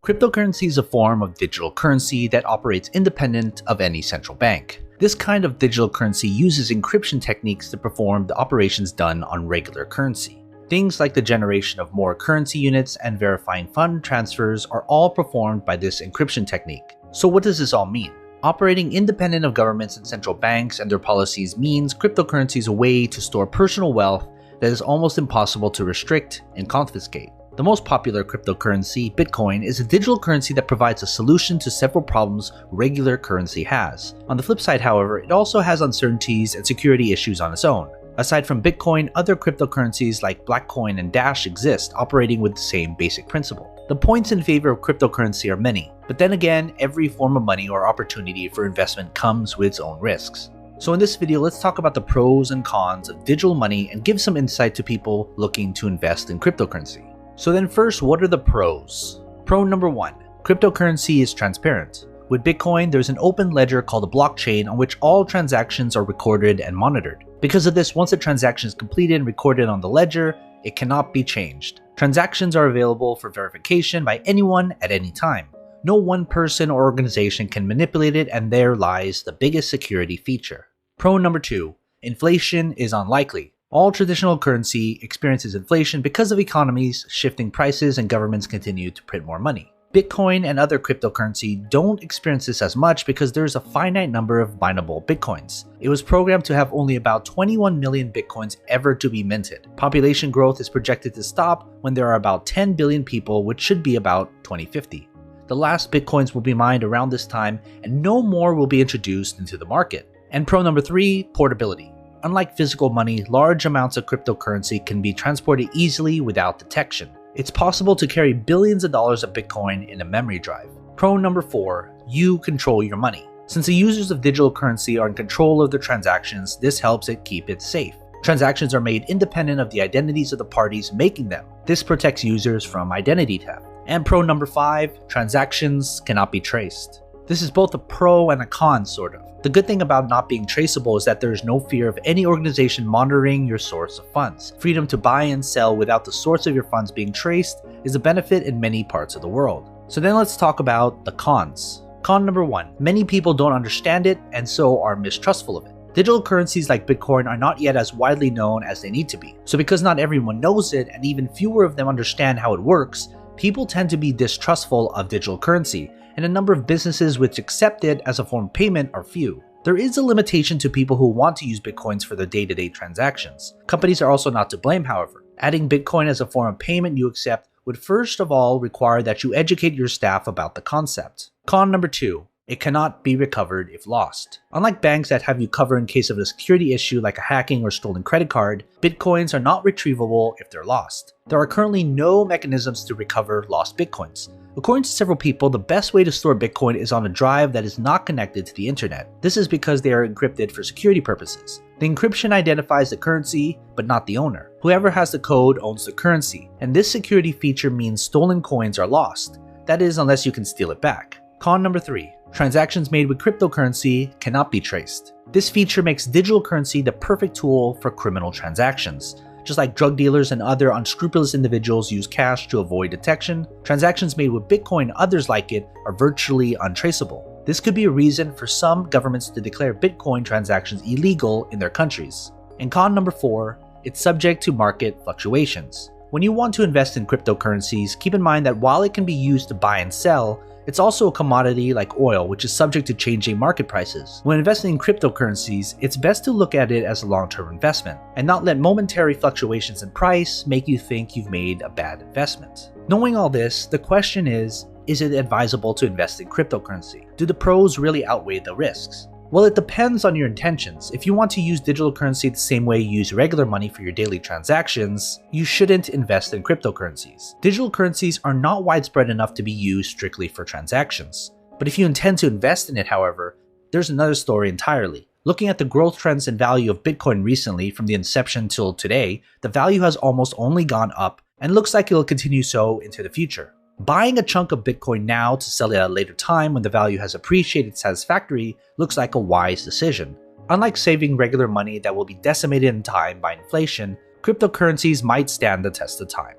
Cryptocurrency is a form of digital currency that operates independent of any central bank. This kind of digital currency uses encryption techniques to perform the operations done on regular currency. Things like the generation of more currency units and verifying fund transfers are all performed by this encryption technique. So what does this all mean? Operating independent of governments and central banks and their policies means cryptocurrency is a way to store personal wealth that is almost impossible to restrict and confiscate. The most popular cryptocurrency, Bitcoin, is a digital currency that provides a solution to several problems regular currency has. On the flip side, however, it also has uncertainties and security issues on its own. Aside from Bitcoin, other cryptocurrencies like Blackcoin and Dash exist, operating with the same basic principle. The points in favor of cryptocurrency are many, but then again, every form of money or opportunity for investment comes with its own risks. So in this video, let's talk about the pros and cons of digital money and give some insight to people looking to invest in cryptocurrency. So then first, what are the pros? Pro number 1, cryptocurrency is transparent. With Bitcoin, there's an open ledger called a blockchain on which all transactions are recorded and monitored. Because of this, once a transaction is completed and recorded on the ledger, it cannot be changed. Transactions are available for verification by anyone at any time. No one person or organization can manipulate it, and there lies the biggest security feature. Pro number 2, inflation is unlikely. All traditional currency experiences inflation because of economies shifting prices and governments continue to print more money. Bitcoin and other cryptocurrency don't experience this as much because there's a finite number of mineable Bitcoins. It was programmed to have only about 21 million Bitcoins ever to be minted. Population growth is projected to stop when there are about 10 billion people, which should be about 2050. The last Bitcoins will be mined around this time and no more will be introduced into the market. And pro number 3, portability. Unlike physical money, large amounts of cryptocurrency can be transported easily without detection. It's possible to carry billions of dollars of Bitcoin in a memory drive. Pro number 4, you control your money. Since the users of digital currency are in control of their transactions, this helps it keep it safe. Transactions are made independent of the identities of the parties making them. This protects users from identity theft. And pro number 5, transactions cannot be traced. This is both a pro and a con, sort of. The good thing about not being traceable is that there is no fear of any organization monitoring your source of funds. Freedom to buy and sell without the source of your funds being traced is a benefit in many parts of the world. So then let's talk about the cons. Con number 1, many people don't understand it and so are mistrustful of it. Digital currencies like Bitcoin are not yet as widely known as they need to be. So because not everyone knows it and even fewer of them understand how it works, people tend to be distrustful of digital currency, and a number of businesses which accept it as a form of payment are few. There is a limitation to people who want to use Bitcoins for their day-to-day transactions. Companies are also not to blame, however. Adding Bitcoin as a form of payment you accept would first of all require that you educate your staff about the concept. Con number 2, it cannot be recovered if lost. Unlike banks that have you covered in case of a security issue like a hacking or stolen credit card, Bitcoins are not retrievable if they're lost. There are currently no mechanisms to recover lost Bitcoins. According to several people, the best way to store Bitcoin is on a drive that is not connected to the internet. This is because they are encrypted for security purposes. The encryption identifies the currency, but not the owner. Whoever has the code owns the currency, and this security feature means stolen coins are lost. That is, unless you can steal it back. Con number 3, transactions made with cryptocurrency cannot be traced. This feature makes digital currency the perfect tool for criminal transactions. Just like drug dealers and other unscrupulous individuals use cash to avoid detection, transactions made with Bitcoin and others like it are virtually untraceable. This could be a reason for some governments to declare Bitcoin transactions illegal in their countries. And con number 4, it's subject to market fluctuations. When you want to invest in cryptocurrencies, keep in mind that while it can be used to buy and sell, it's also a commodity like oil, which is subject to changing market prices. When investing in cryptocurrencies, it's best to look at it as a long-term investment, and not let momentary fluctuations in price make you think you've made a bad investment. Knowing all this, the question is it advisable to invest in cryptocurrency? Do the pros really outweigh the risks? Well, it depends on your intentions. If you want to use digital currency the same way you use regular money for your daily transactions, you shouldn't invest in cryptocurrencies. Digital currencies are not widespread enough to be used strictly for transactions. But if you intend to invest in it, however, there's another story entirely. Looking at the growth trends and value of Bitcoin recently from the inception till today, the value has almost only gone up and looks like it'll continue so into the future. Buying a chunk of Bitcoin now to sell it at a later time when the value has appreciated satisfactorily looks like a wise decision. Unlike saving regular money that will be decimated in time by inflation, cryptocurrencies might stand the test of time.